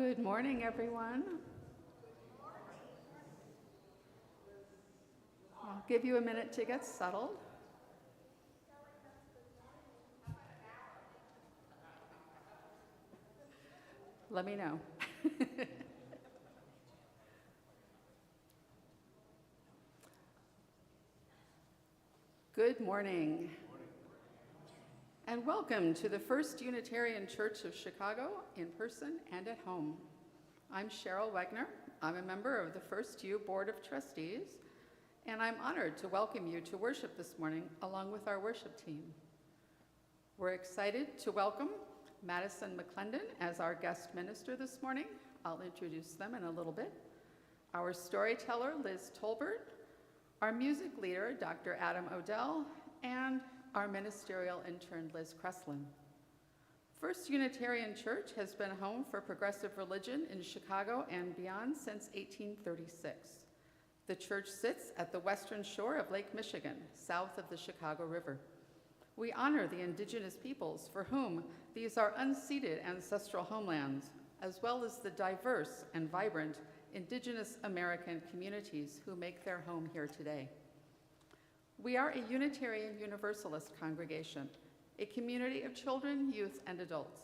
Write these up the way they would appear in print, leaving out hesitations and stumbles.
Good morning, everyone. I'll give you a minute to get settled. Let me know. Good morning. And welcome to the First Unitarian Church of Chicago, in person and at home. I'm Cheryl Wegner. I'm a member of the First U Board of Trustees, and I'm honored to welcome you to worship this morning along with our worship team. We're excited to welcome Madison McClendon as our guest minister this morning. I'll introduce them in a little bit. Our storyteller, Liz Tolbert, our music leader, Dr. Adam Odell, and our ministerial intern, Liz Kreslin. First Unitarian Church has been home for progressive religion in Chicago and beyond since 1836. The church sits at the western shore of Lake Michigan, south of the Chicago River. We honor the indigenous peoples for whom these are unceded ancestral homelands, as well as the diverse and vibrant indigenous American communities who make their home here today. We are a Unitarian Universalist congregation, a community of children, youth, and adults,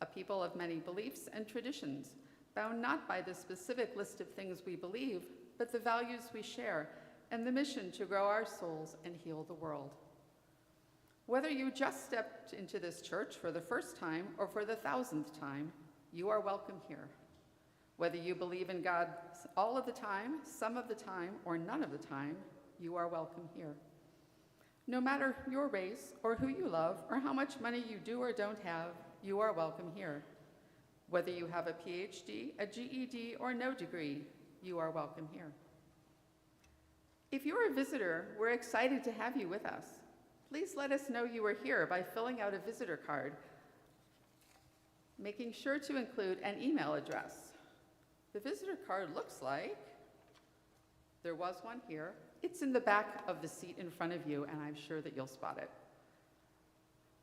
a people of many beliefs and traditions, bound not by the specific list of things we believe, but the values we share and the mission to grow our souls and heal the world. Whether you just stepped into this church for the first time or for the 1,000th time, you are welcome here. Whether you believe in God all of the time, some of the time, or none of the time, you are welcome here. No matter your race or who you love or how much money you do or don't have, you are welcome here. Whether you have a PhD, a GED, or no degree, you are welcome here. If you're a visitor, we're excited to have you with us. Please let us know you are here by filling out a visitor card, making sure to include an email address. The visitor card looks like, there was one here. It's in the back of the seat in front of you, and I'm sure that you'll spot it.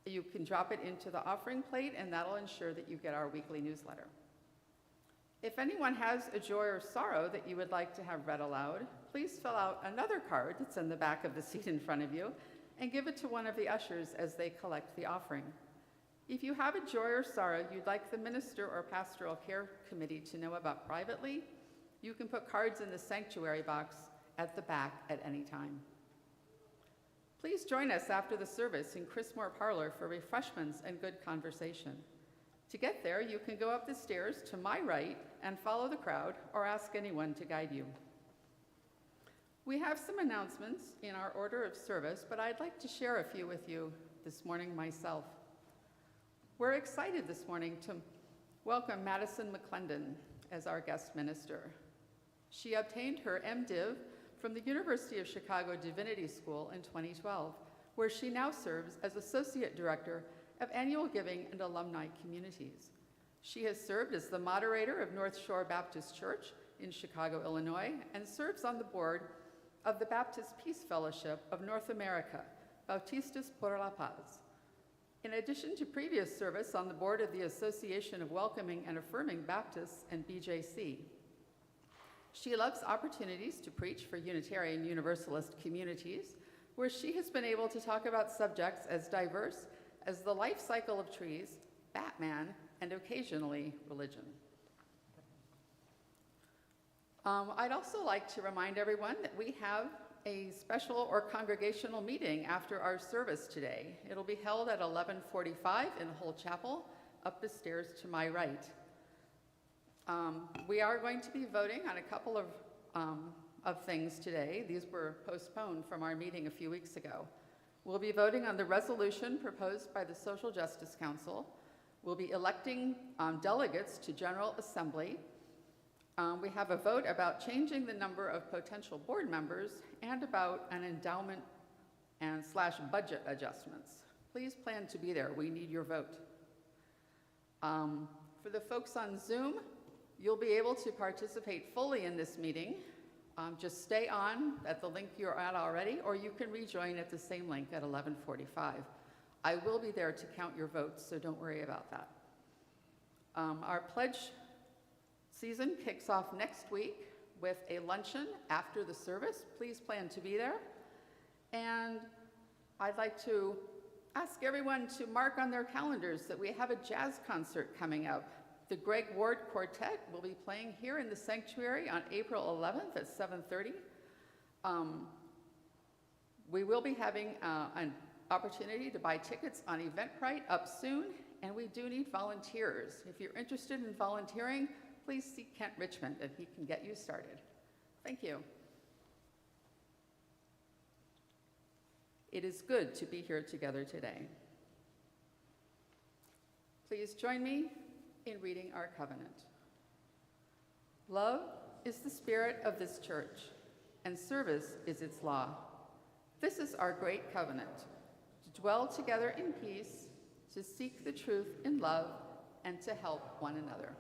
You can drop it into the offering plate, and that'll ensure that you get our weekly newsletter. If anyone has a joy or sorrow that you would like to have read aloud, please fill out another card that's in the back of the seat in front of you and give it to one of the ushers as they collect the offering. If you have a joy or sorrow you'd like the minister or pastoral care committee to know about privately, you can put cards in the sanctuary box at the back at any time. Please join us after the service in Chrismore Parlor for refreshments and good conversation. To get there, you can go up the stairs to my right and follow the crowd or ask anyone to guide you. We have some announcements in our order of service, but I'd like to share a few with you this morning myself. We're excited this morning to welcome Madison McClendon as our guest minister. She obtained her MDiv from the University of Chicago Divinity School in 2012, where she now serves as Associate Director of Annual Giving and Alumni Communities. She has served as the moderator of North Shore Baptist Church in Chicago, Illinois, and serves on the board of the Baptist Peace Fellowship of North America, Bautistas por la Paz. In addition to previous service on the board of the Association of Welcoming and Affirming Baptists and BJC, she loves opportunities to preach for Unitarian Universalist communities, where she has been able to talk about subjects as diverse as the life cycle of trees, Batman, and occasionally religion. I'd also like to remind everyone that we have a special or congregational meeting after our service today. It'll be held at 11:45 in the whole chapel, up the stairs to my right. We are going to be voting on a couple of things today. These were postponed from our meeting a few weeks ago. We'll be voting on the resolution proposed by the Social Justice Council. We'll be electing delegates to General Assembly. We have a vote about changing the number of potential board members and about an endowment and / budget adjustments. Please plan to be there. We need your vote. For the folks on Zoom, you'll be able to participate fully in this meeting. Just stay on at the link you're at already, or you can rejoin at the same link at 11:45. I will be there to count your votes, so don't worry about that. Our pledge Season kicks off next week with a luncheon after the service. Please plan to be there. And I'd like to ask everyone to mark on their calendars that we have a jazz concert coming up. The Greg Ward Quartet will be playing here in the sanctuary on April 11th at 7:30. We will be having an opportunity to buy tickets on Eventbrite up soon, and we do need volunteers. If you're interested in volunteering, please see Kent Richmond and he can get you started. Thank you. It is good to be here together today. Please join me in reading our covenant. Love is the spirit of this church, and service is its law. This is our great covenant, to dwell together in peace, to seek the truth in love, and to help one another.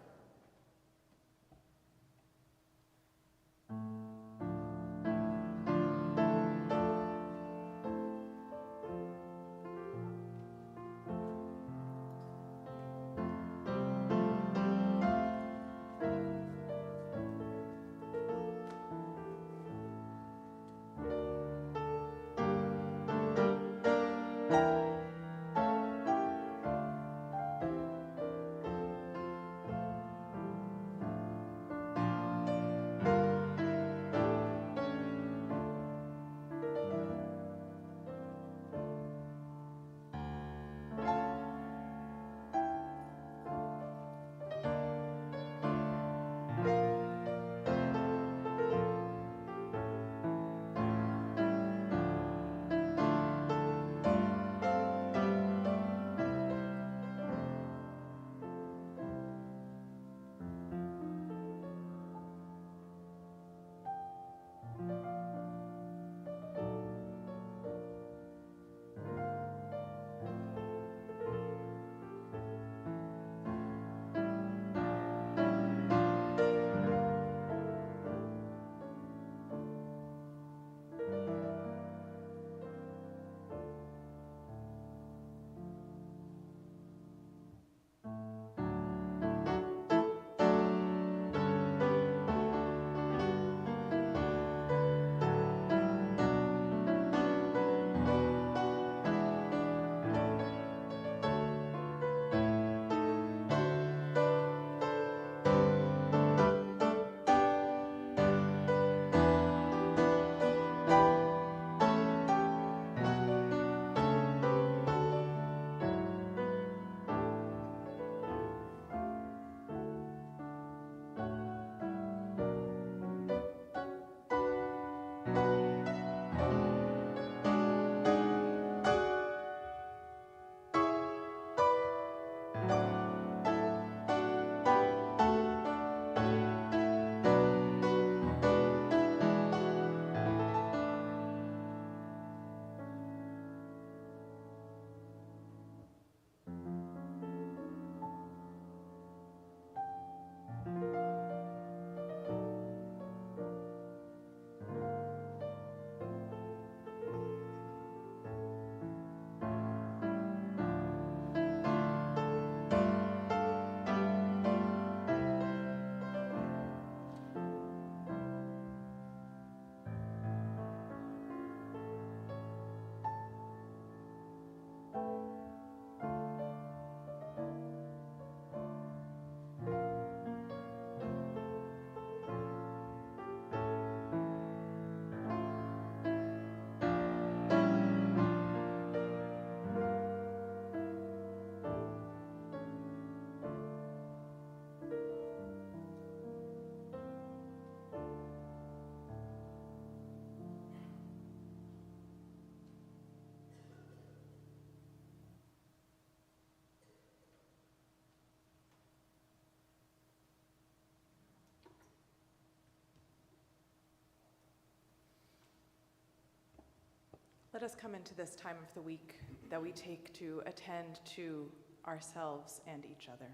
Let us come into this time of the week that we take to attend to ourselves and each other.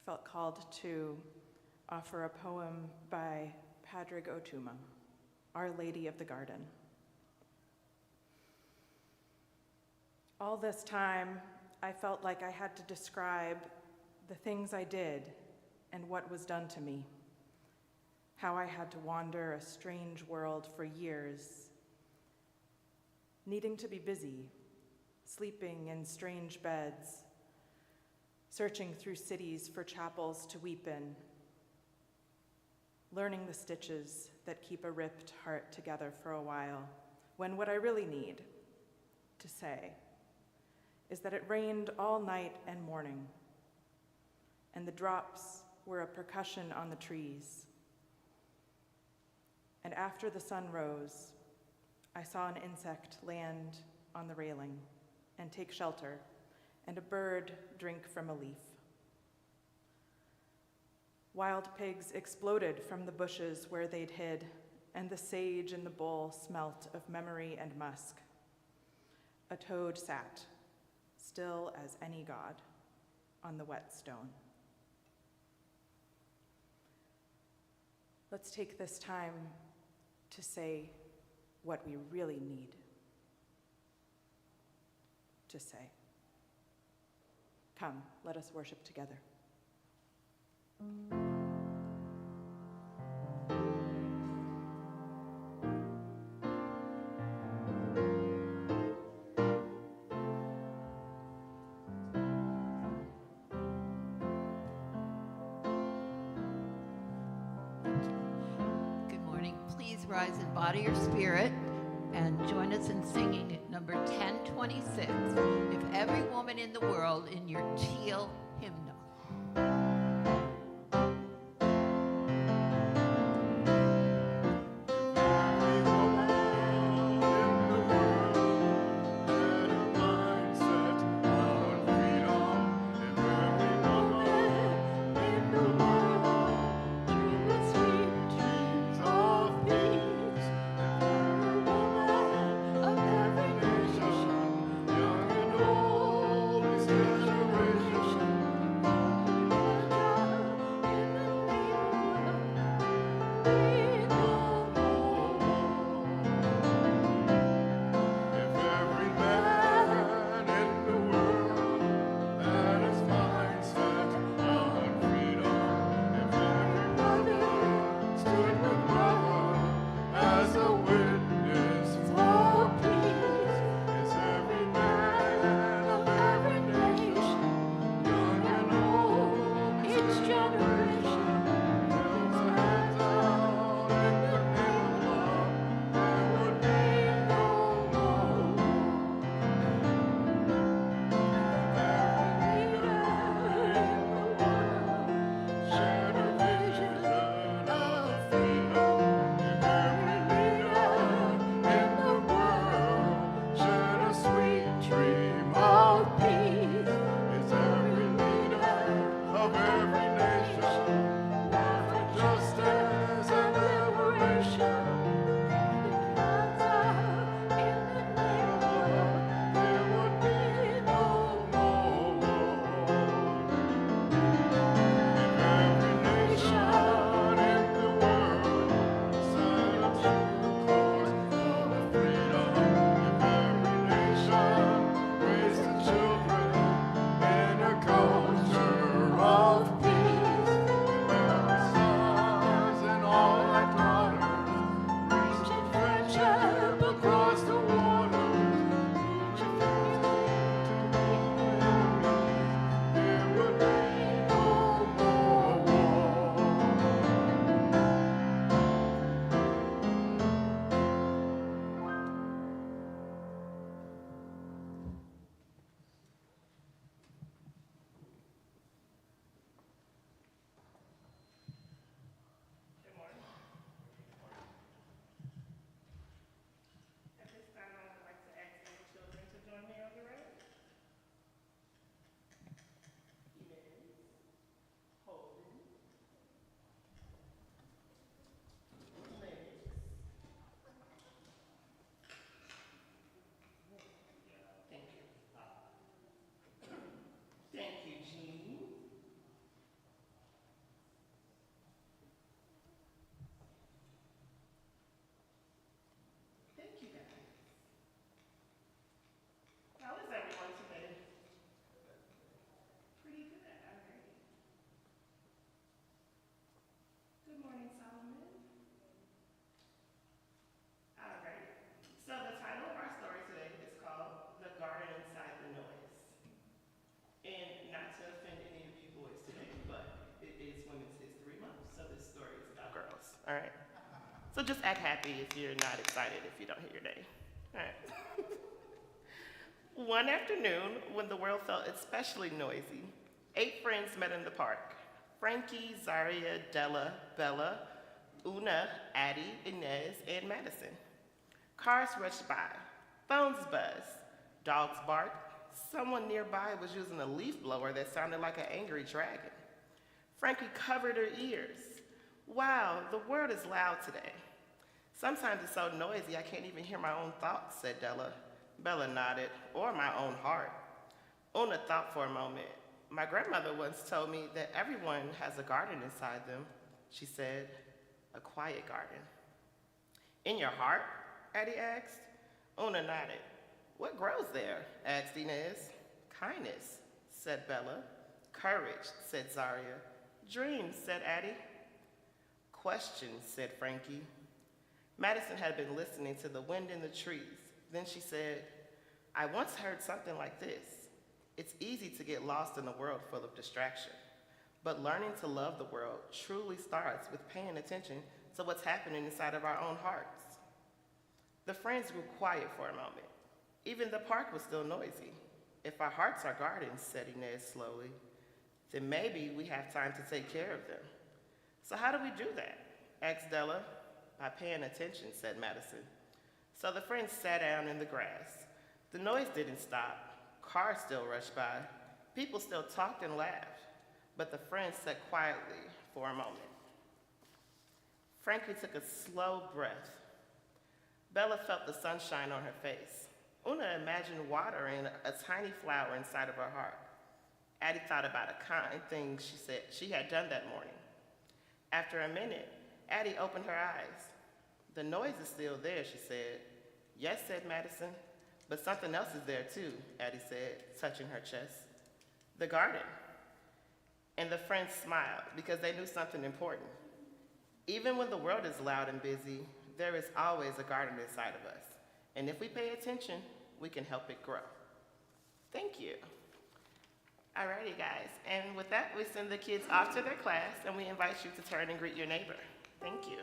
I felt called to offer a poem by Padraig Otuma, Our Lady of the Garden. All this time, I felt like I had to describe the things I did and what was done to me. How I had to wander a strange world for years, needing to be busy, sleeping in strange beds, searching through cities for chapels to weep in, learning the stitches that keep a ripped heart together for a while, when what I really need to say is that it rained all night and morning, and the drops were a percussion on the trees. And after the sun rose, I saw an insect land on the railing and take shelter, and a bird drink from a leaf. Wild pigs exploded from the bushes where they'd hid, and the sage in the bowl smelt of memory and musk. A toad sat, still as any god, on the wet stone. Let's take this time to say what we really need to say. Come, let us worship together. Good morning. Please rise in body or spirit and join us in singing number 1026, If Every Woman in the World, in your teal hymnal. Young and old, this generation. So just act happy if you're not excited if you don't hear your name. All right. One afternoon, when the world felt especially noisy, 8 friends met in the park. Frankie, Zaria, Della, Bella, Una, Addie, Inez, and Madison. Cars rushed by, phones buzzed, dogs barked. Someone nearby was using a leaf blower that sounded like an angry dragon. Frankie covered her ears. Wow, the world is loud today. Sometimes it's so noisy I can't even hear my own thoughts, said Della. Bella nodded, or my own heart. Una thought for a moment. My grandmother once told me that everyone has a garden inside them, she said, a quiet garden. In your heart? Addie asked. Una nodded. What grows there? Asked Inez. Kindness, said Bella. Courage, said Zaria. Dreams, said Addie. Questions, said Frankie. Madison had been listening to the wind in the trees. Then she said, I once heard something like this. It's easy to get lost in a world full of distraction, but learning to love the world truly starts with paying attention to what's happening inside of our own hearts. The friends grew quiet for a moment. Even the park was still noisy. If our hearts are gardens, said Inez slowly, then maybe we have time to take care of them. So how do we do that? Asked Della. By paying attention, said Madison. So the friends sat down in the grass. The noise didn't stop. Cars still rushed by. People still talked and laughed. But the friends sat quietly for a moment. Frankie took a slow breath. Bella felt the sunshine on her face. Una imagined watering a tiny flower inside of her heart. Addie thought about a kind thing she said she had done that morning. After a minute, Addie opened her eyes. The noise is still there, she said. Yes, said Madison, but something else is there too, Addie said, touching her chest. The garden. And the friends smiled because they knew something important. Even when the world is loud and busy, there is always a garden inside of us. And if we pay attention, we can help it grow. Thank you. Alrighty, guys. And with that, we send the kids off to their class, and we invite you to turn and greet your neighbor. Thank you.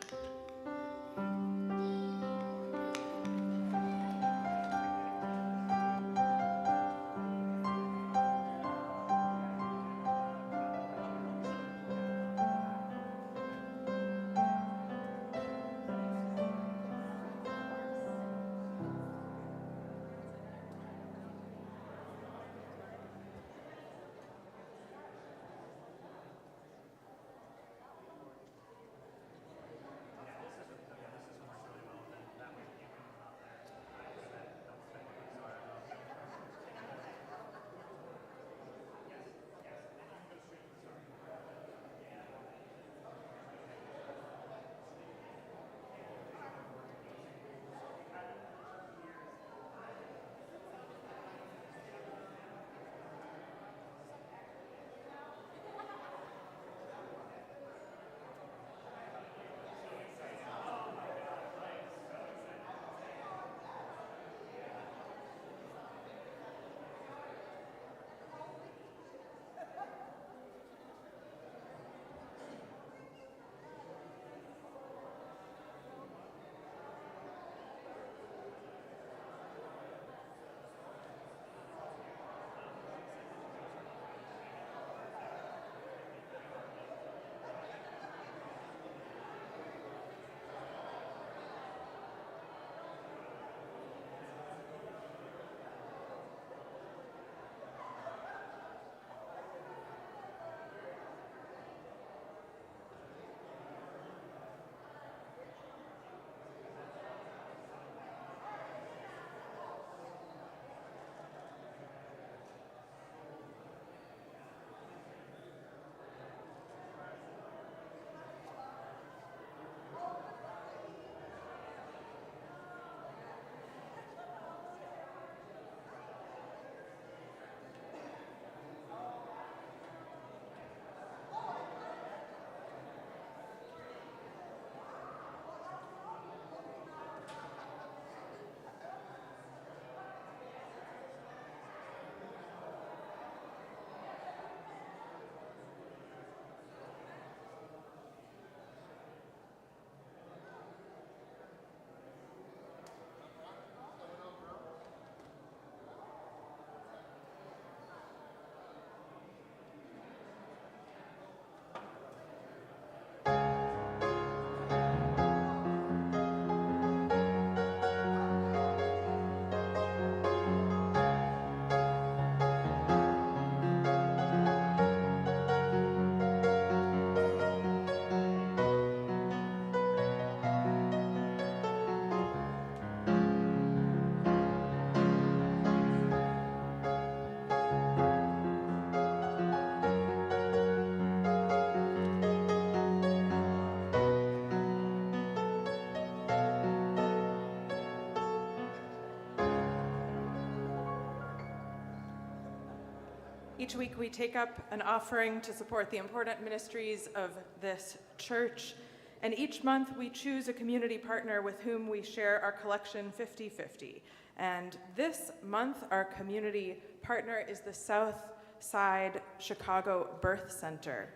Each week we take up an offering to support the important ministries of this church, and each month we choose a community partner with whom we share our collection 50-50. And this month our community partner is the Southside Chicago Birth Center.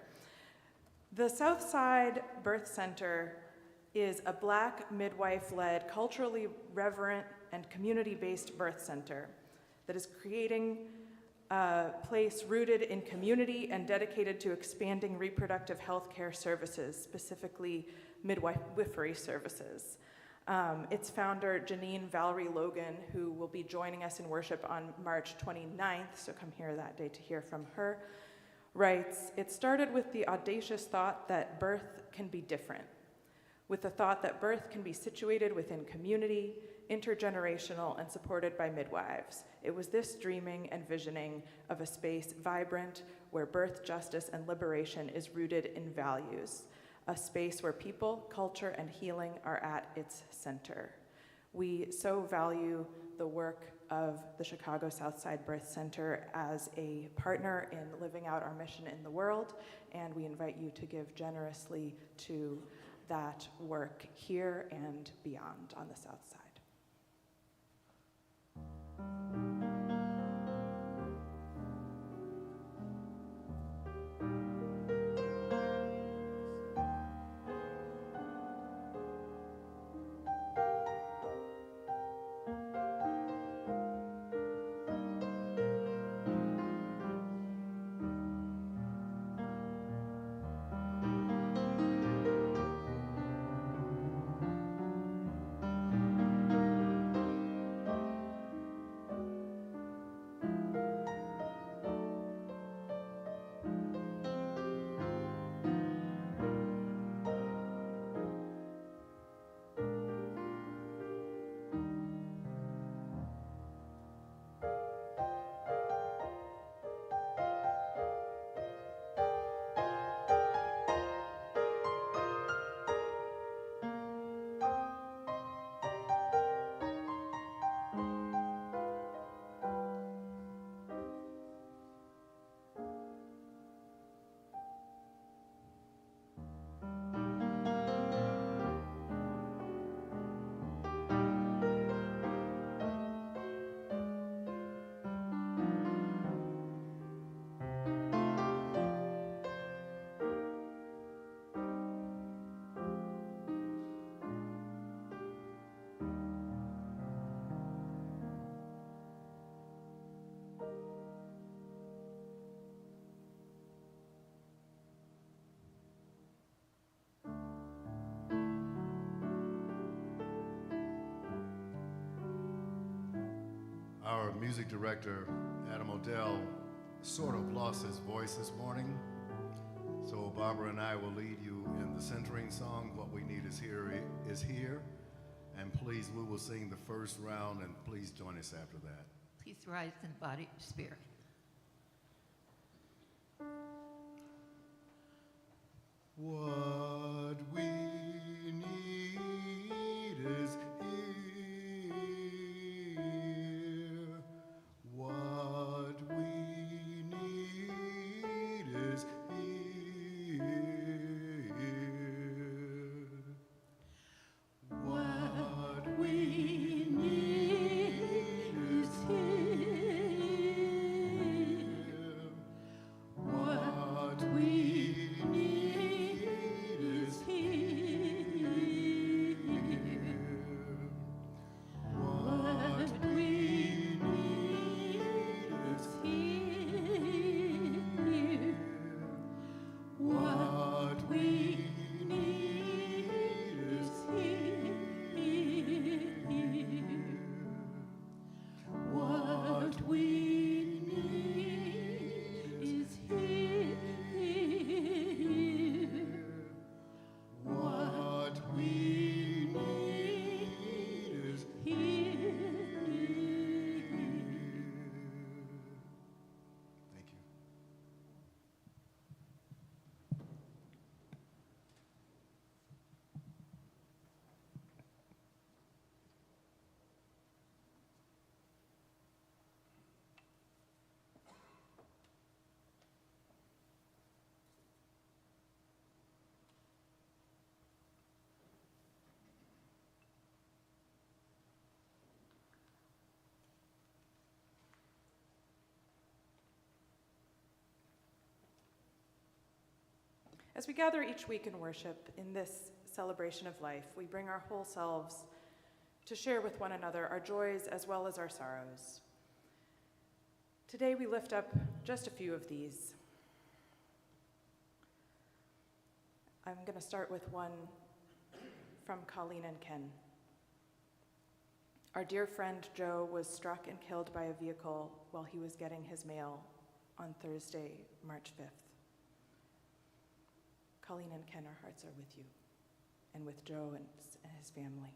The Southside Birth Center is a Black midwife-led, culturally reverent, and community-based birth center that is creating a place rooted in community and dedicated to expanding reproductive health care services, specifically midwifery services. Its founder, Janine Valerie Logan, who will be joining us in worship on March 29th, so come here that day to hear from her, writes, "It started with the audacious thought that birth can be different, with the thought that birth can be situated within community, intergenerational, and supported by midwives. It was this dreaming and visioning of a space vibrant where birth justice and liberation is rooted in values, a space where people, culture, and healing are at its center. We so value the work of the Chicago Southside Birth Center as a partner in living out our mission in the world, and we invite you to give generously to that work here and beyond on the South Side." Our music director, Adam Odell, sort of lost his voice this morning. So Barbara and I will lead you in the centering song. What we need is here. And please, we will sing the first round, and please join us after that. Please rise in body and spirit. What we need is here. What we need is here. What we need is here. As we gather each week in worship in this celebration of life, we bring our whole selves to share with one another our joys as well as our sorrows. Today we lift up just a few of these. I'm going to start with one from Colleen and Ken. Our dear friend Joe was struck and killed by a vehicle while he was getting his mail on Thursday, March 5th. Colleen and Ken, our hearts are with you and with Joe and his family.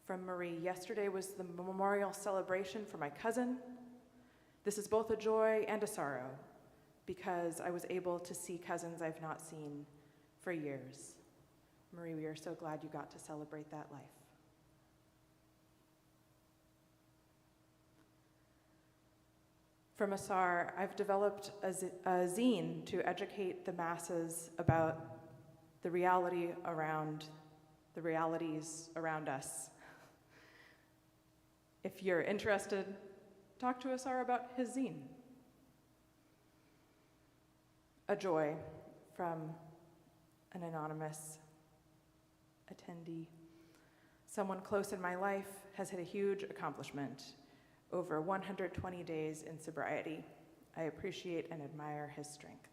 From Marie, yesterday was the memorial celebration for my cousin. This is both a joy and a sorrow because I was able to see cousins I've not seen for years. Marie, we are so glad you got to celebrate that life. From Asar, I've developed a zine to educate the masses about the realities around us. If you're interested, talk to Asar about his zine. A joy from an anonymous attendee. Someone close in my life has hit a huge accomplishment. Over 120 days in sobriety. I appreciate and admire his strength.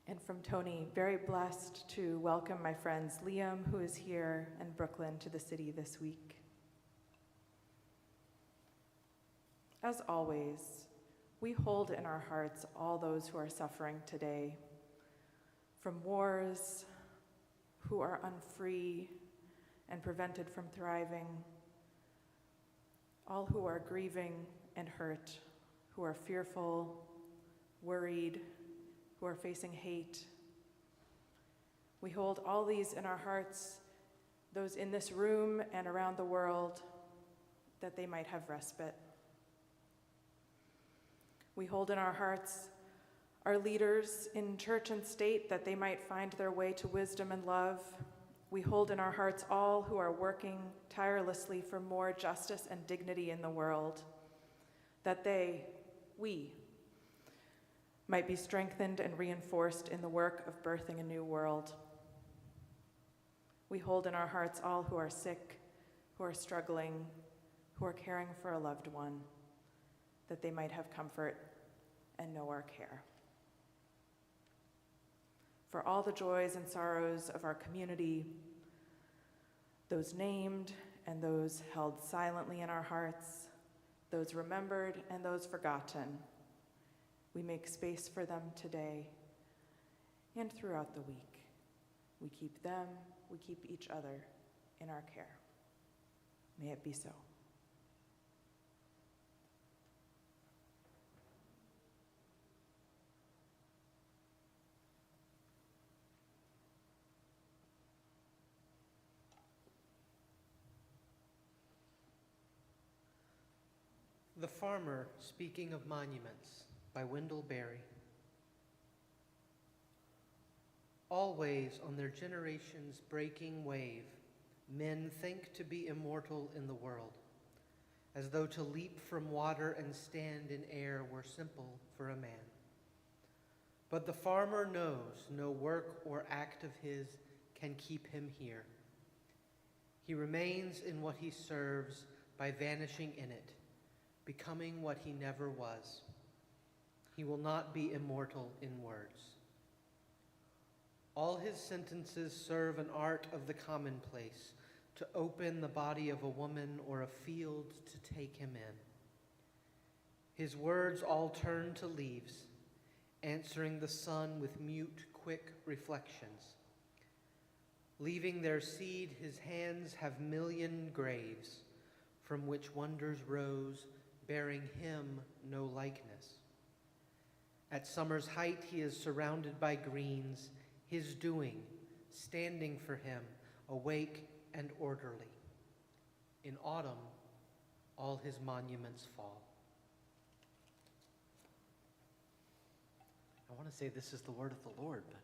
And from Tony, very blessed to welcome my friends Liam, who is here, and Brooklyn to the city this week. As always, we hold in our hearts all those who are suffering today, from wars, who are unfree and prevented from thriving, all who are grieving and hurt, who are fearful, worried, who are facing hate. We hold all these in our hearts, those in this room and around the world, that they might have respite. We hold in our hearts our leaders in church and state, that they might find their way to wisdom and love. We hold in our hearts all who are working tirelessly for more justice and dignity in the world, that we, might be strengthened and reinforced in the work of birthing a new world. We hold in our hearts all who are sick, who are struggling, who are caring for a loved one, that they might have comfort and know our care. For all the joys and sorrows of our community, those named and those held silently in our hearts, those remembered and those forgotten, we make space for them today and throughout the week. We keep them, we keep each other in our care. May it be so. The Farmer Speaking of Monuments by Wendell Berry. Always on their generation's breaking wave, men think to be immortal in the world, as though to leap from water and stand in air were simple for a man. But the farmer knows no work or act of his can keep him here. He remains in what he serves by vanishing in it, becoming what he never was. He will not be immortal in words. All his sentences serve an art of the commonplace, to open the body of a woman or a field to take him in. His words all turn to leaves, answering the sun with mute, quick reflections. Leaving their seed, his hands have million graves, from which wonders rose, bearing him no likeness. At summer's height he is surrounded by greens, his doing, standing for him, awake and orderly. In autumn, all his monuments fall. I want to say this is the word of the Lord, but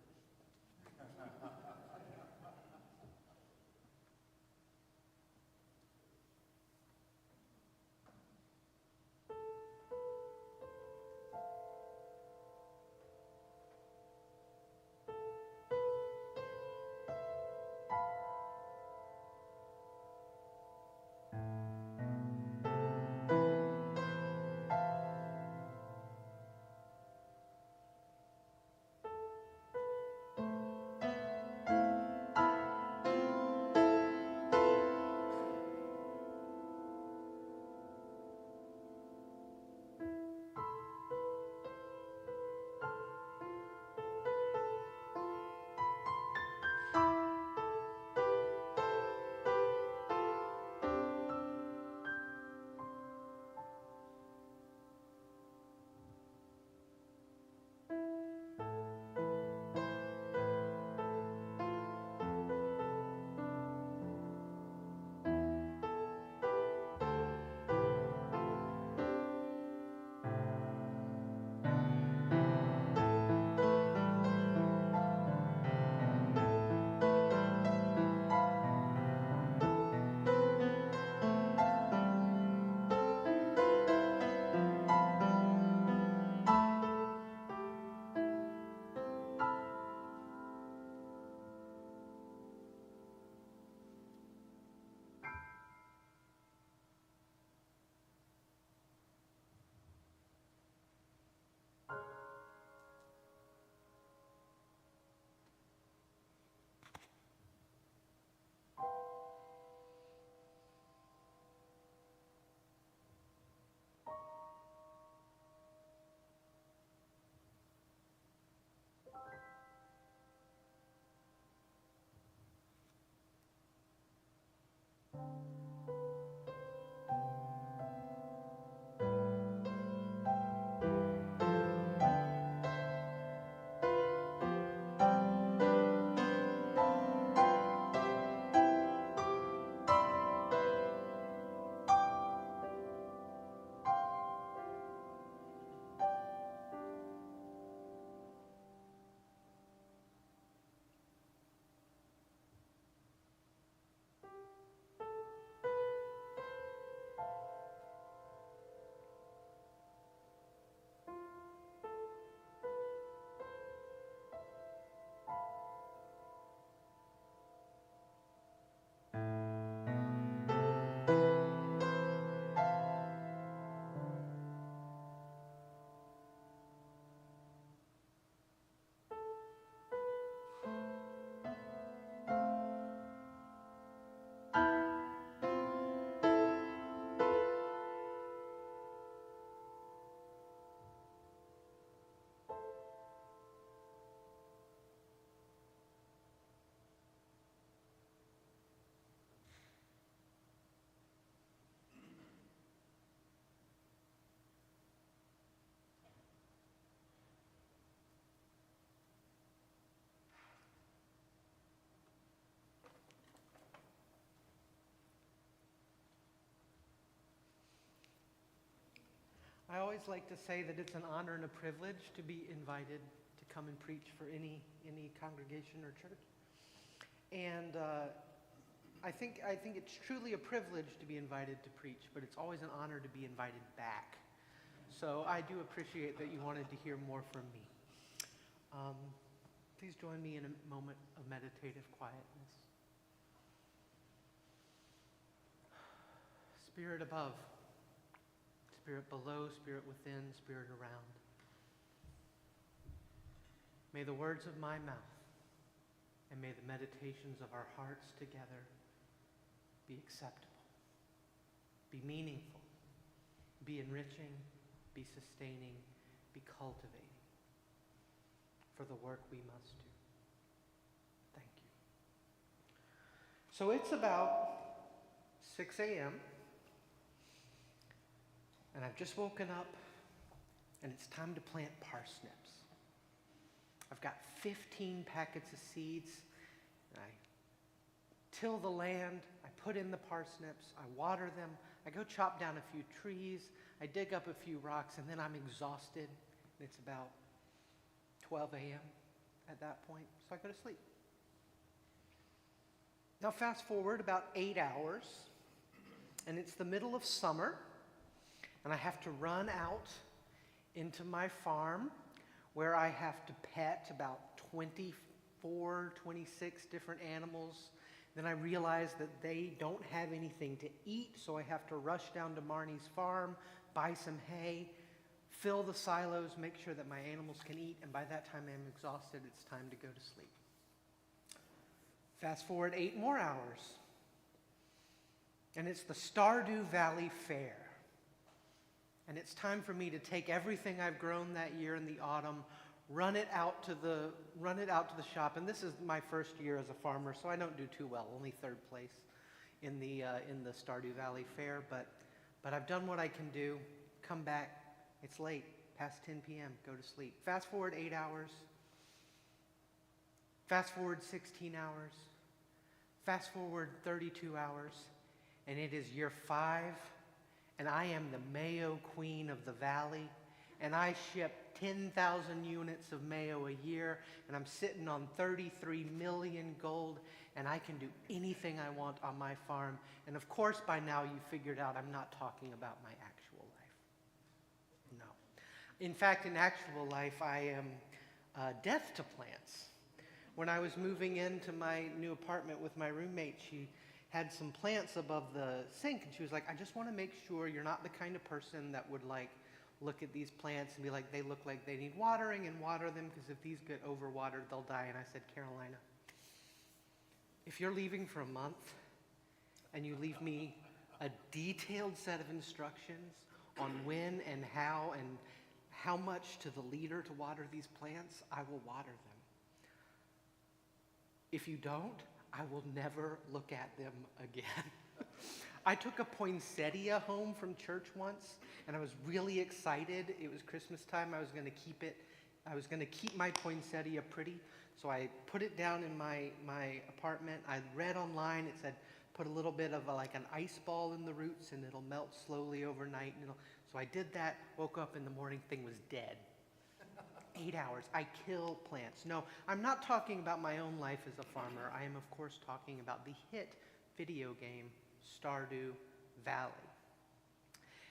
I always like to say that it's an honor and a privilege to be invited to come and preach for any congregation or church. And I think it's truly a privilege to be invited to preach, but it's always an honor to be invited back. So I do appreciate that you wanted to hear more from me. Please join me in a moment of meditative quietness. Spirit above, Spirit below, Spirit within, Spirit around. May the words of my mouth and may the meditations of our hearts together be acceptable, be meaningful, be enriching, be sustaining, be cultivating for the work we must do. Thank you. So it's about 6 a.m. and I've just woken up and it's time to plant parsnips. I've got 15 packets of seeds. And I till the land, I put in the parsnips, I water them, I go chop down a few trees, I dig up a few rocks, and then I'm exhausted. And it's about 12 a.m. at that point, so I go to sleep. Now fast forward about 8 hours, and it's the middle of summer, and I have to run out into my farm where I have to pet about 24, 26 different animals. Then I realize that they don't have anything to eat, so I have to rush down to Marnie's farm, buy some hay, fill the silos, make sure that my animals can eat, and by that time I'm exhausted, it's time to go to sleep. Fast forward 8 more hours, and it's the Stardew Valley Fair. And it's time for me to take everything I've grown that year in the autumn, run it out to the shop. And this is my first year as a farmer, so I don't do too well, only 3rd place in the Stardew Valley Fair. But I've done what I can do. Come back. It's late, past 10 p.m. Go to sleep. Fast forward 8 hours. Fast forward 16 hours. Fast forward 32 hours. And it is year 5. And I am the mayo queen of the valley. And I ship 10,000 units of mayo a year. And I'm sitting on 33 million gold. And I can do anything I want on my farm. And of course, by now you figured out I'm not talking about my actual life. No. In fact, in actual life, I am deaf to plants. When I was moving into my new apartment with my roommate, she had some plants above the sink, and she was like, I just want to make sure you're not the kind of person that would like look at these plants and be like, they look like they need watering, and water them, because if these get overwatered, they'll die. And I said, Carolina, if you're leaving for a month and you leave me a detailed set of instructions on when and how much to the liter to water these plants, I will water them. If you don't, I will never look at them again. I took a poinsettia home from church once, and I was really excited. It was Christmas time. I was going to keep it. I was going to keep my poinsettia pretty, so I put it down in my apartment. I read online. It said, put a little bit of like an ice ball in the roots, and it'll melt slowly overnight. So I did that, woke up in the morning, thing was dead. 8 hours. I kill plants. No, I'm not talking about my own life as a farmer. I am, of course, talking about the hit video game, Stardew Valley.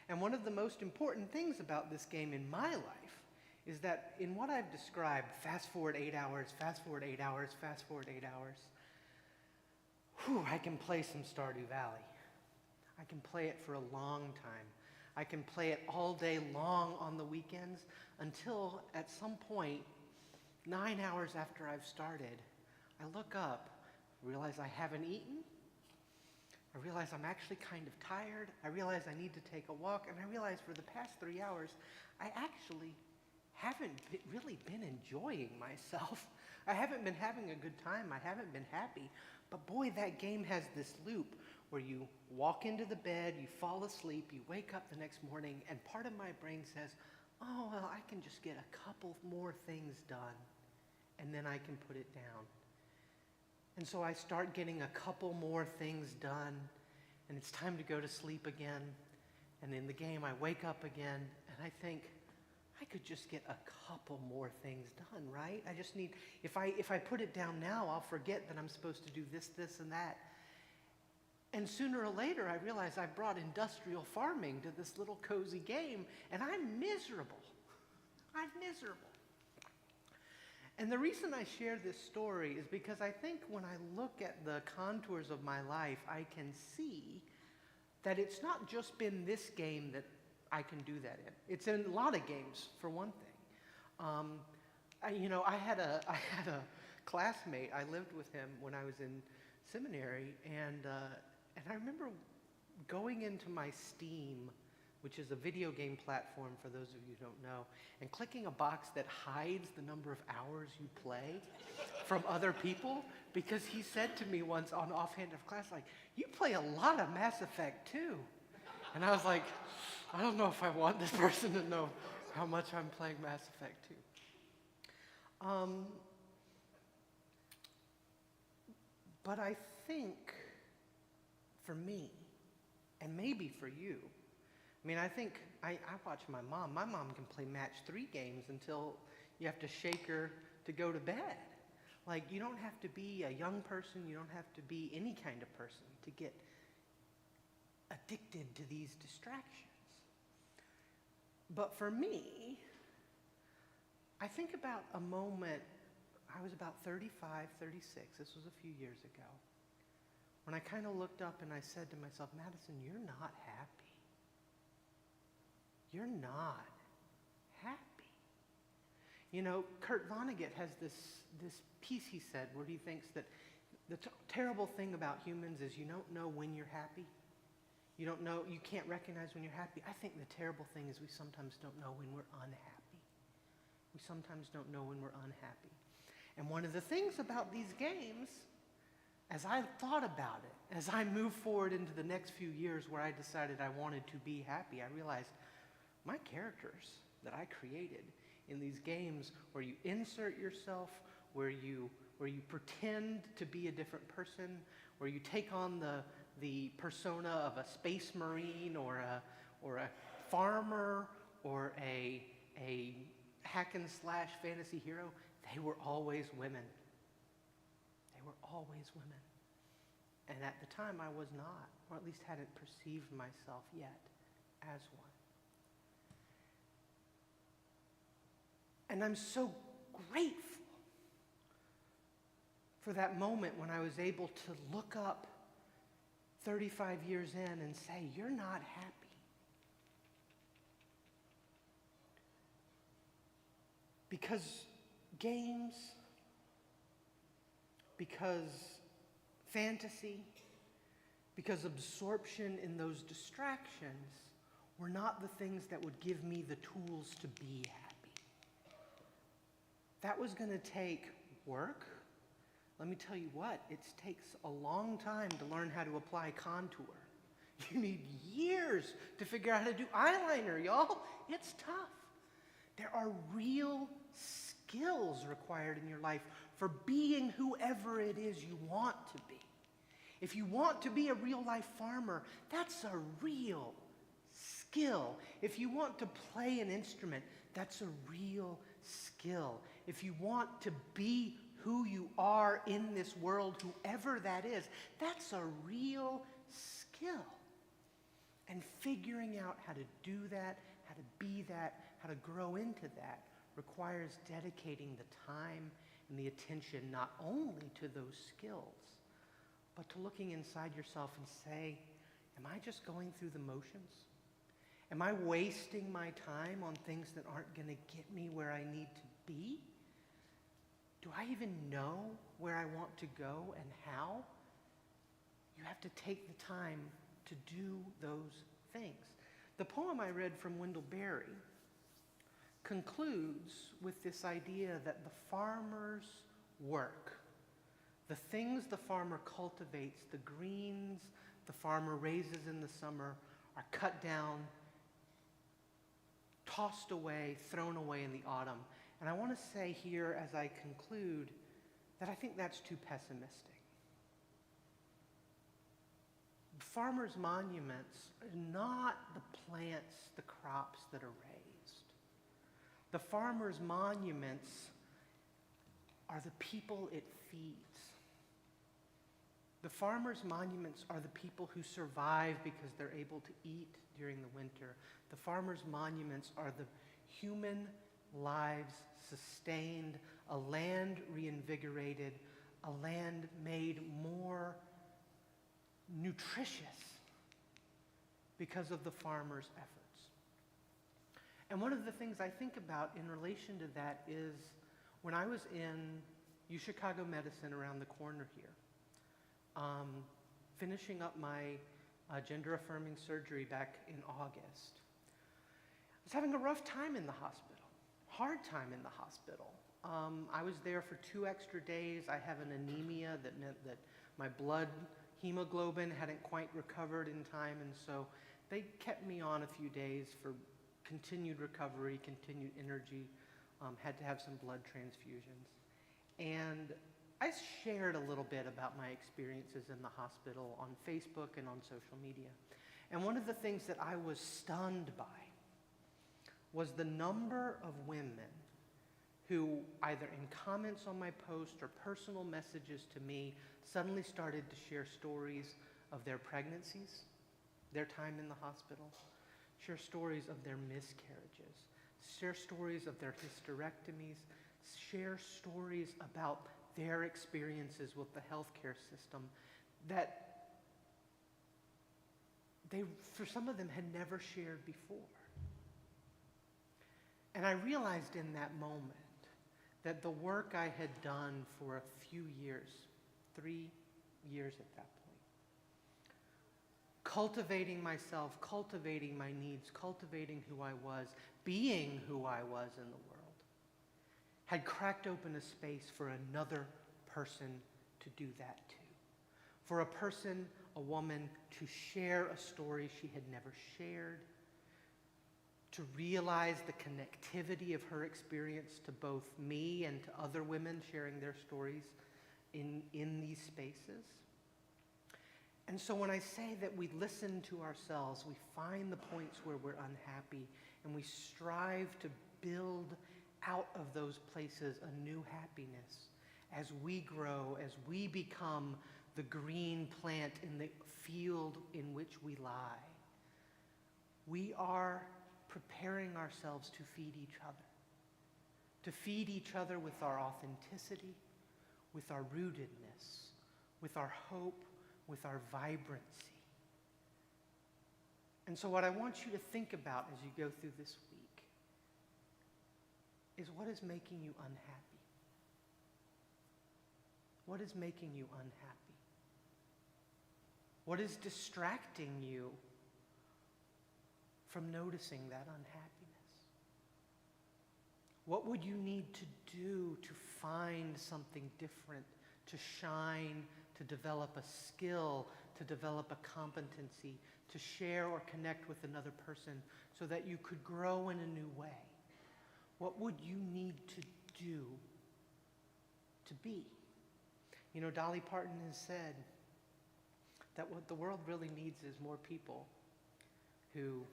And one of the most important things about this game in my life is that in what I've described, fast forward 8 hours, fast forward 8 hours, fast forward 8 hours, I can play some Stardew Valley. I can play it for a long time. I can play it all day long on the weekends until at some point, 9 hours after I've started, I look up, realize I haven't eaten, I realize I'm actually kind of tired, I realize I need to take a walk, and I realize for the past 3 hours, I actually haven't really been enjoying myself. I haven't been having a good time, I haven't been happy, but boy, that game has this loop where you walk into the bed, you fall asleep, you wake up the next morning, and part of my brain says, oh, well, I can just get a couple more things done, and then I can put it down. And so I start getting a couple more things done, and it's time to go to sleep again. And in the game, I wake up again, and and I think, I could just get a couple more things done, right? I just need, if I put it down now, I'll forget that I'm supposed to do this, this, and that. And sooner or later, I realize I brought industrial farming to this little cozy game, and I'm miserable. I'm miserable. And the reason I share this story is because I think when I look at the contours of my life, I can see that it's not just been this game that I can do that in. It's in a lot of games, for one thing. I had a classmate. I lived with him when I was in seminary, and I remember going into my Steam, which is a video game platform for those of you who don't know, and clicking a box that hides the number of hours you play from other people, because he said to me once on offhand of class, like, you play a lot of Mass Effect too. And I was like, I don't know if I want this person to know how much I'm playing Mass Effect 2. But I think for me, and maybe for you, I mean, I think I watch my mom. My mom can play match 3 games until you have to shake her to go to bed. Like, you don't have to be a young person, you don't have to be any kind of person to get addicted to these distractions. But for me, I think about a moment, I was about 35, 36, this was a few years ago, when I kind of looked up and I said to myself, Madison, you're not happy. You're not happy. You know, Kurt Vonnegut has this piece he said where he thinks that the terrible thing about humans is you don't know when you're happy. You don't know, you can't recognize when you're happy. I think the terrible thing is we sometimes don't know when we're unhappy. We sometimes don't know when we're unhappy. And one of the things about these games, as I thought about it, as I moved forward into the next few years where I decided I wanted to be happy, I realized my characters that I created in these games where you insert yourself, where you pretend to be a different person, where you take on the persona of a space marine or a farmer or a hack and slash fantasy hero, they were always women. They were always women. And at the time I was not, or at least hadn't perceived myself yet as one. And I'm so grateful for that moment when I was able to look up 35 years in and say, you're not happy. Because games, because fantasy, because absorption in those distractions were not the things that would give me the tools to be happy. That was going to take work. Let me tell you what, it takes a long time to learn how to apply contour. You need years to figure out how to do eyeliner, y'all. It's tough. There are real skills required in your life for being whoever it is you want to be. If you want to be a real-life farmer, that's a real skill. If you want to play an instrument, that's a real skill. If you want to be who you are in this world, whoever that is, that's a real skill. And figuring out how to do that, how to be that, how to grow into that requires dedicating the time and the attention not only to those skills, but to looking inside yourself and say, am I just going through the motions? Am I wasting my time on things that aren't going to get me where I need to be? Do I even know where I want to go and how? You have to take the time to do those things. The poem I read from Wendell Berry concludes with this idea that the farmer's work, the things the farmer cultivates, the greens the farmer raises in the summer, are cut down, tossed away, thrown away in the autumn. And I want to say here as I conclude that I think that's too pessimistic. Farmers' monuments are not the plants, the crops that are raised. The farmer's monuments are the people it feeds. The farmer's monuments are the people who survive because they're able to eat during the winter. The farmer's monuments are the human lives sustained, a land reinvigorated, a land made more nutritious because of the farmer's efforts. And one of the things I think about in relation to that is when I was in Chicago Medicine around the corner here, finishing up my gender-affirming surgery back in August, I was having a rough time in the hospital, hard time in the hospital. I was there for 2 extra days. I have an anemia that meant that my blood hemoglobin hadn't quite recovered in time, and so they kept me on a few days for continued recovery, continued energy, had to have some blood transfusions. And I shared a little bit about my experiences in the hospital on Facebook and on social media. And one of the things that I was stunned by was the number of women who, either in comments on my post or personal messages to me, suddenly started to share stories of their pregnancies, their time in the hospital, share stories of their miscarriages, share stories of their hysterectomies, share stories about their experiences with the healthcare system that they, for some of them, had never shared before. And I realized in that moment that the work I had done for a few years, 3 years at that point, cultivating myself, cultivating my needs, cultivating who I was, being who I was in the world, had cracked open a space for another person to do that too. For a person, a woman, to share a story she had never shared, to realize the connectivity of her experience to both me and to other women sharing their stories in these spaces. And so when I say that we listen to ourselves, we find the points where we're unhappy, and we strive to build out of those places a new happiness as we grow, as we become the green plant in the field in which we lie. We are preparing ourselves to feed each other with our authenticity, with our rootedness, with our hope, with our vibrancy. And so what I want you to think about as you go through this week is, what is making you unhappy? What is making you unhappy? What is distracting you from noticing that unhappiness? What would you need to do to find something different, to shine, to develop a skill, to develop a competency, to share or connect with another person so that you could grow in a new way? What would you need to do to be? You know, Dolly Parton has said that what the world really needs is more people who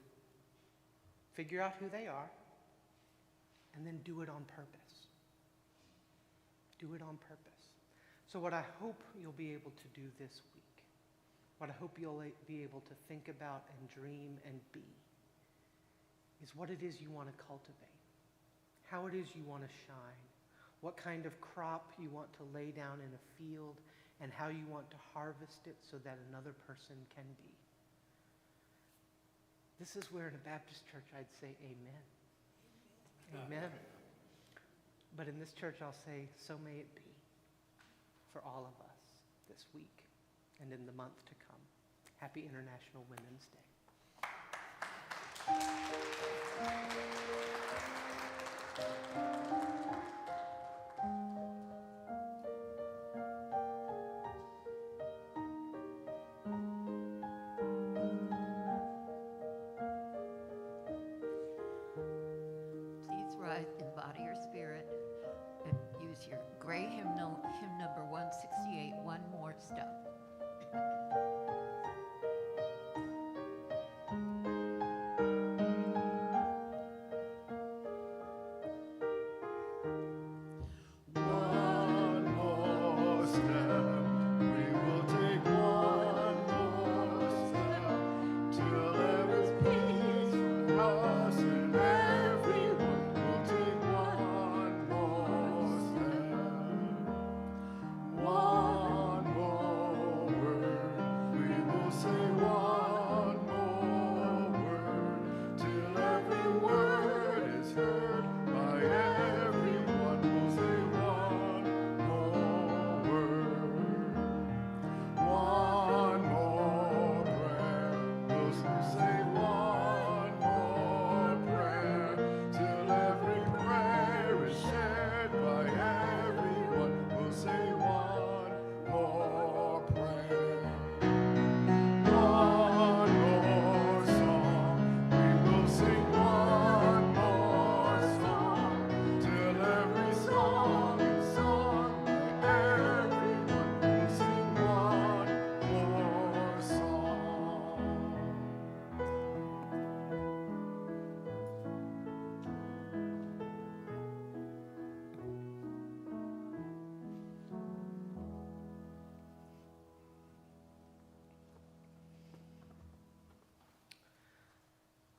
figure out who they are and then do it on purpose. Do it on purpose. So what I hope you'll be able to do this week, what I hope you'll be able to think about and dream and be, is what it is you want to cultivate, how it is you want to shine, what kind of crop you want to lay down in a field, and how you want to harvest it so that another person can be. This is where in a Baptist church I'd say amen. Amen. But in this church I'll say, so may it be for all of us this week and in the month to come. Happy International Women's Day. Please rise in body or spirit and use your gray hymnal, hymn number 168, one more step.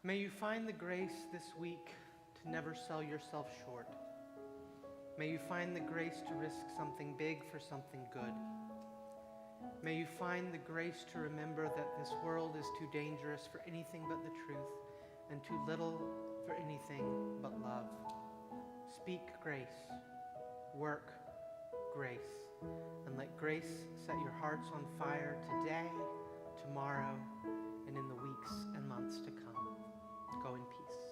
May you find the grace this week to never sell yourself short. May you find the grace to risk something big for something good. May you find the grace to remember that this world is too dangerous for anything but the truth and too little for anything but love. Speak grace, work grace, and let grace set your hearts on fire today, tomorrow, and in the weeks and months to come. Go in peace.